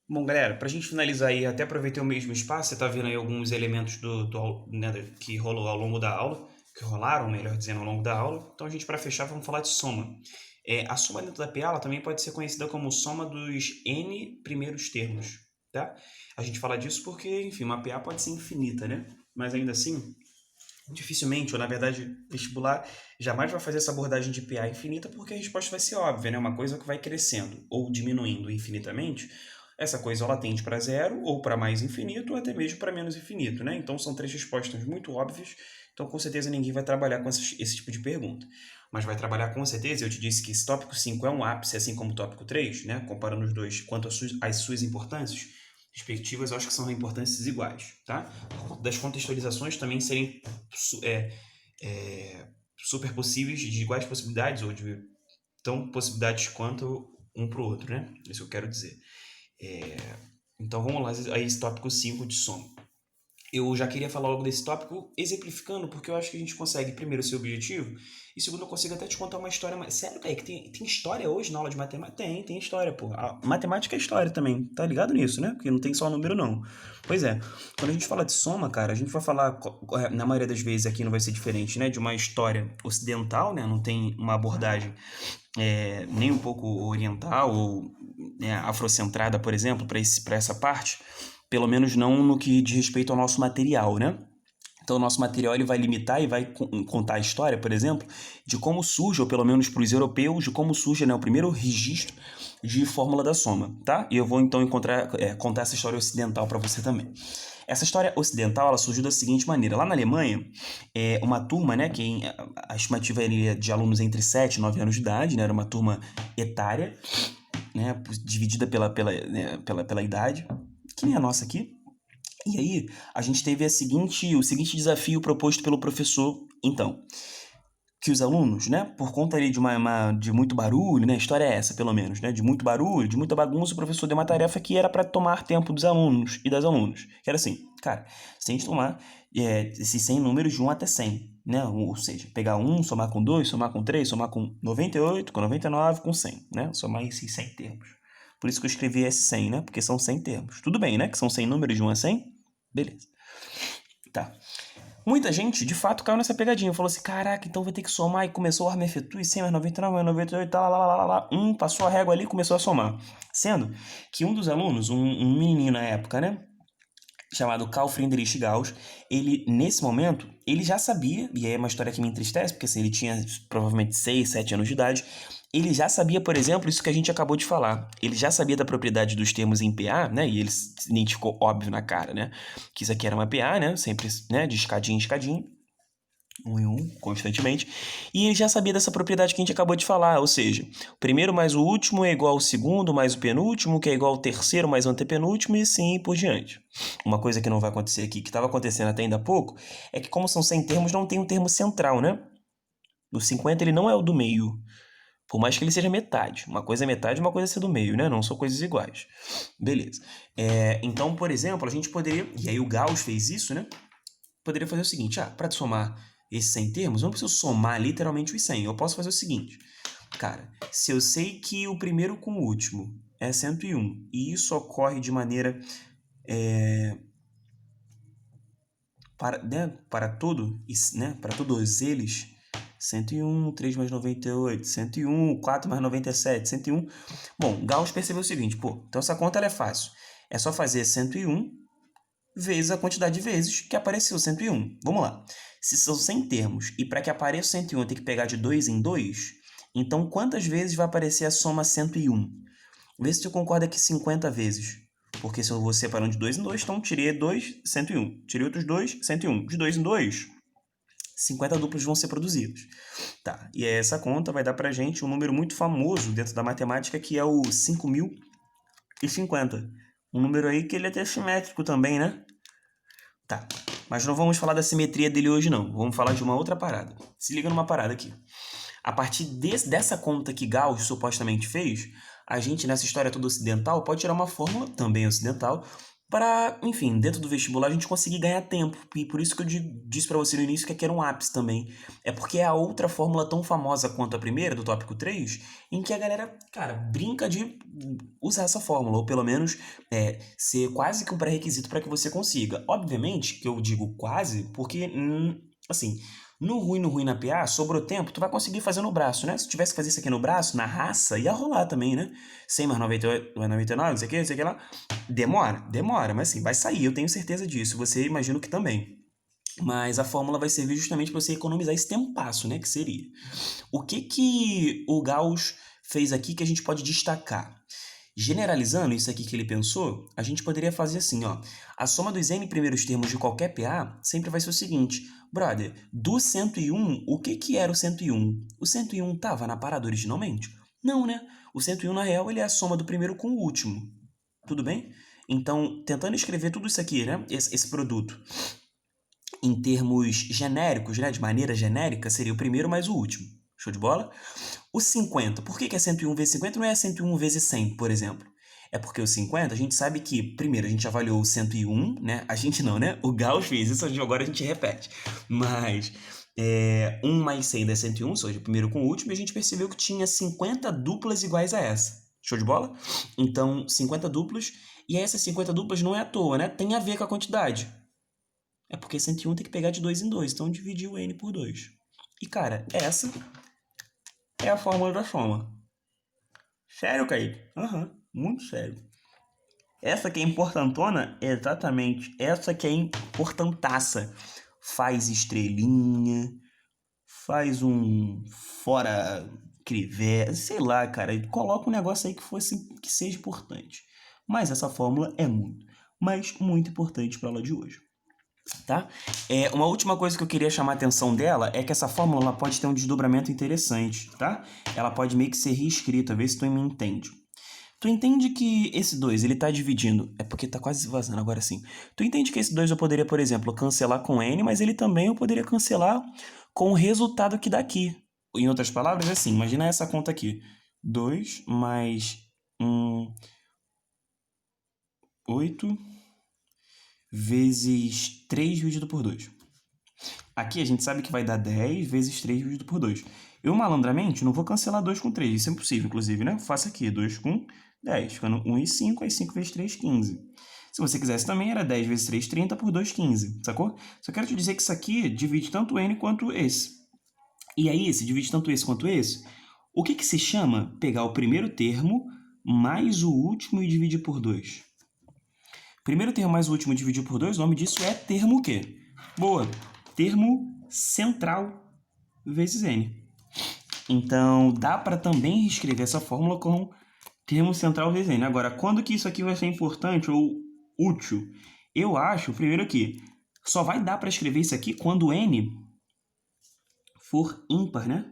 Bom, galera, para a gente finalizar aí, até aproveitei o mesmo espaço, você está vendo aí alguns elementos né, que rolou ao longo da aula, que rolaram, melhor dizendo, ao longo da aula. Então, a gente, para fechar, vamos falar de soma. A soma dentro da PA ela também pode ser conhecida como soma dos n primeiros termos, tá? A gente fala disso porque, enfim, uma PA pode ser infinita, né? Mas ainda assim, dificilmente, ou na verdade, vestibular jamais vai fazer essa abordagem de PA infinita porque a resposta vai ser óbvia, né? Uma coisa que vai crescendo ou diminuindo infinitamente, essa coisa ela tende para zero ou para mais infinito ou até mesmo para menos infinito, né? Então são três respostas muito óbvias, então com certeza ninguém vai trabalhar com esse tipo de pergunta. Mas vai trabalhar com certeza, eu te disse que esse tópico 5 é um ápice, assim como o tópico 3, né? Comparando os dois quanto às suas importâncias respectivas, eu acho que são importâncias iguais, tá? Por conta das contextualizações também serem é, super possíveis, de iguais possibilidades, ou de tão possibilidades quanto um para o outro, né? Isso eu quero dizer. É, então vamos lá, a esse tópico 5 de soma. Eu já queria falar logo desse tópico, exemplificando, porque eu acho que a gente consegue, primeiro, ser objetivo, e segundo, eu consigo até te contar uma história. Sério, que tem história hoje na aula de matemática? Tem história, pô. A matemática é história também, tá ligado nisso, né? Porque não tem só número, não. Pois é, quando a gente fala de soma, cara, a gente vai falar, na maioria das vezes aqui não vai ser diferente, né? De uma história ocidental, né? Não tem uma abordagem nem um pouco oriental ou afrocentrada, por exemplo, para essa parte, pelo menos não no que diz respeito ao nosso material, né? Então, o nosso material ele vai limitar e vai contar a história, por exemplo, de como surge, ou pelo menos para os europeus, de como surge, né, o primeiro registro de fórmula da soma, tá? E eu vou então contar essa história ocidental para você também. Essa história ocidental ela surgiu da seguinte maneira: lá na Alemanha, uma turma, né, que a estimativa era de alunos entre 7 e 9 anos de idade, né, era uma turma etária, né, dividida pela idade, que nem a nossa aqui. E aí, a gente teve o seguinte desafio proposto pelo professor, então, que os alunos, né, por conta ali de muito barulho, né, a história é essa, pelo menos, né, de muito barulho, de muita bagunça, o professor deu uma tarefa que era para tomar tempo dos alunos e das alunas. Que era assim, cara, se a gente tomar esses 100 números de 1 até 100, né, ou seja, pegar 1, somar com 2, somar com 3, somar com 98, com 99, com 100, né, somar esses 100 termos. Por isso que eu escrevi esse 100, né, porque são 100 termos. Tudo bem, né, que são 100 números de 1 a 100? Beleza. Tá. Muita gente, de fato, caiu nessa pegadinha. Falou assim, caraca, então vai ter que somar. E começou a Armefetu, e 100 mais 99 mais 98, tá, lá. Passou a régua ali e começou a somar. Sendo que um dos alunos, um menininho na época, né? Chamado Carl Friedrich Gauss, ele, nesse momento, ele já sabia, e aí é uma história que me entristece, porque assim, ele tinha provavelmente 6, 7 anos de idade, ele já sabia, por exemplo, isso que a gente acabou de falar. Ele já sabia da propriedade dos termos em PA, né? E ele se identificou óbvio na cara, né? Que isso aqui era uma PA, né? Sempre, né? De escadinha em escadinha. Um em um, constantemente. E ele já sabia dessa propriedade que a gente acabou de falar, ou seja, o primeiro mais o último é igual ao segundo mais o penúltimo, que é igual ao terceiro mais o antepenúltimo, e assim por diante. Uma coisa que não vai acontecer aqui, que estava acontecendo até ainda há pouco, é que como são 100 termos, não tem um termo central, né? O 50 ele não é o do meio, por mais que ele seja metade. Uma coisa é metade, uma coisa é ser do meio, né? Não são coisas iguais. Beleza. Então, por exemplo, a gente poderia, e aí o Gauss fez isso, né? Poderia fazer o seguinte, para somar esses 100 termos, eu não preciso somar literalmente os 100. Eu posso fazer o seguinte, cara, se eu sei que o primeiro com o último é 101, e isso ocorre de maneira para todo, né, para todos eles, 101, 3 mais 98, 101, 4 mais 97, 101. Bom, Gauss percebeu o seguinte, então essa conta ela é fácil. É só fazer 101 vezes a quantidade de vezes que apareceu 101. Vamos lá. Se são 100 termos e para que apareça 101 eu tenho que pegar de 2 em 2, então quantas vezes vai aparecer a soma 101? Vê se tu concorda aqui 50 vezes. Porque se eu vou separando de 2 em 2, então tirei 2, 101. Tirei outros 2, 101. De 2 em 2, 50 duplos vão ser produzidos. Tá, e essa conta vai dar pra gente um número muito famoso dentro da matemática, que é o 5050. Um número aí que ele é até simétrico também, né? Tá, mas não vamos falar da simetria dele hoje não. Vamos falar de uma outra parada. Se liga numa parada aqui. A partir dessa conta que Gauss supostamente fez, a gente, nessa história toda ocidental, pode tirar uma fórmula, também ocidental, para, enfim, dentro do vestibular a gente conseguir ganhar tempo. E por isso que eu disse para você no início que aqui era um ápice também. É porque é a outra fórmula tão famosa quanto a primeira, do tópico 3, em que a galera, cara, brinca de usar essa fórmula, ou pelo menos ser quase que um pré-requisito para que você consiga. Obviamente que eu digo quase, porque, assim, no ruim na PA, sobrou tempo, tu vai conseguir fazer no braço, né? Se tu tivesse que fazer isso aqui no braço, na raça, ia rolar também, né? 100 mais 98, mais 99, não sei o que lá. Demora, mas assim, vai sair, eu tenho certeza disso. Você imagino que também. Mas a fórmula vai servir justamente para você economizar esse tempasso, né? Que seria. O que o Gauss fez aqui que a gente pode destacar? Generalizando isso aqui que ele pensou, a gente poderia fazer assim, ó. A soma dos n primeiros termos de qualquer PA sempre vai ser o seguinte. Brother, do 101, o que era o 101? O 101 estava na parada originalmente? Não, né? O 101, na real, ele é a soma do primeiro com o último. Tudo bem? Então, tentando escrever tudo isso aqui, né? Esse produto, em termos genéricos, né? De maneira genérica, seria o primeiro mais o último. Show de bola? O 50, por que é 101 vezes 50 e não é 101 vezes 100, por exemplo? É porque o 50, a gente sabe que, primeiro, a gente avaliou o 101, né? A gente não, né? O Gauss fez isso, agora a gente repete. Mas 1 mais 100 dá 101, ou seja, o primeiro com o último, e a gente percebeu que tinha 50 duplas iguais a essa. Show de bola? Então, 50 duplas, e essas 50 duplas não é à toa, né? Tem a ver com a quantidade. É porque 101 tem que pegar de 2 em 2, então dividir o n por 2. E, cara, essa é a fórmula da soma. Sério, Kaique? Aham, muito sério. Essa que é importantona, exatamente. Essa que é importantaça. Faz estrelinha, faz um fora crivé, sei lá, cara. Coloca um negócio aí que seja importante. Mas essa fórmula é muito importante para a aula de hoje. Tá? Uma última coisa que eu queria chamar a atenção dela é que essa fórmula ela pode ter um desdobramento interessante, tá? Ela pode meio que ser reescrita, vê se tu me entende. Tu entende que esse 2 ele tá dividindo, é porque tá quase vazando agora sim. Tu entende que esse 2 eu poderia, por exemplo, cancelar com n, mas ele também eu poderia cancelar com o resultado que dá aqui. Em outras palavras, é assim, imagina essa conta aqui. 2 mais 8 vezes 3 dividido por 2. Aqui a gente sabe que vai dar 10 vezes 3 dividido por 2. Eu, malandramente, não vou cancelar 2 com 3. Isso é impossível, inclusive, né? Faço aqui 2 com 10. Ficando 1 e 5, aí 5 vezes 3, 15. Se você quisesse também, era 10 vezes 3, 30 por 2, 15. Sacou? Só quero te dizer que isso aqui divide tanto n quanto esse. E aí, se divide tanto esse quanto esse, o que se chama pegar o primeiro termo mais o último e dividir por 2? Primeiro termo mais o último dividir por 2, o nome disso é termo o quê? Boa! Termo central vezes n. Então, dá para também escrever essa fórmula com termo central vezes n. Agora, quando que isso aqui vai ser importante ou útil? Eu acho, primeiro que só vai dar para escrever isso aqui quando n for ímpar, né?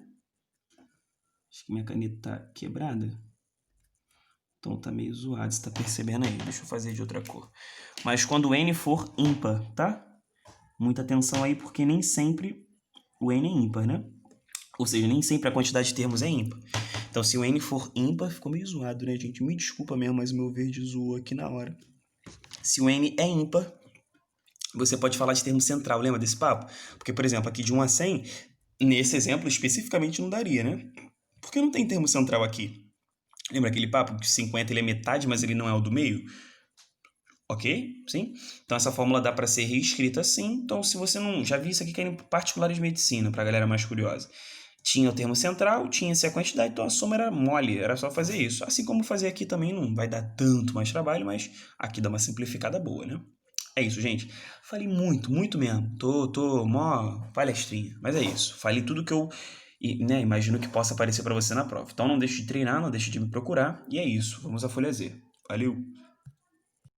Acho que minha caneta tá quebrada. Então tá meio zoado, você tá percebendo aí. Deixa eu fazer de outra cor. Mas quando n for ímpar, tá? Muita atenção aí, porque nem sempre o n é ímpar, né? Ou seja, nem sempre a quantidade de termos é ímpar. Então, se o n for ímpar, ficou meio zoado, né, gente? Me desculpa mesmo, mas o meu verde zoou aqui na hora. Se o n é ímpar, você pode falar de termo central, lembra desse papo? Porque, por exemplo, aqui de 1 a 100, nesse exemplo especificamente não daria, né? Porque não tem termo central aqui. Lembra aquele papo que 50 ele é metade, mas ele não é o do meio? Ok? Sim? Então essa fórmula dá para ser reescrita assim. Então se você não... Já vi isso aqui que é em particulares de medicina, para a galera mais curiosa. Tinha o termo central, tinha-se a quantidade, então a soma era mole, era só fazer isso. Assim como fazer aqui também não vai dar tanto mais trabalho, mas aqui dá uma simplificada boa, né? É isso, gente. Falei muito mesmo. Tô mó palestrinha. Mas é isso. Falei tudo que eu imagino que possa aparecer para você na prova. Então não deixe de treinar, não deixe de me procurar. E é isso. Vamos à folha Z. Valeu!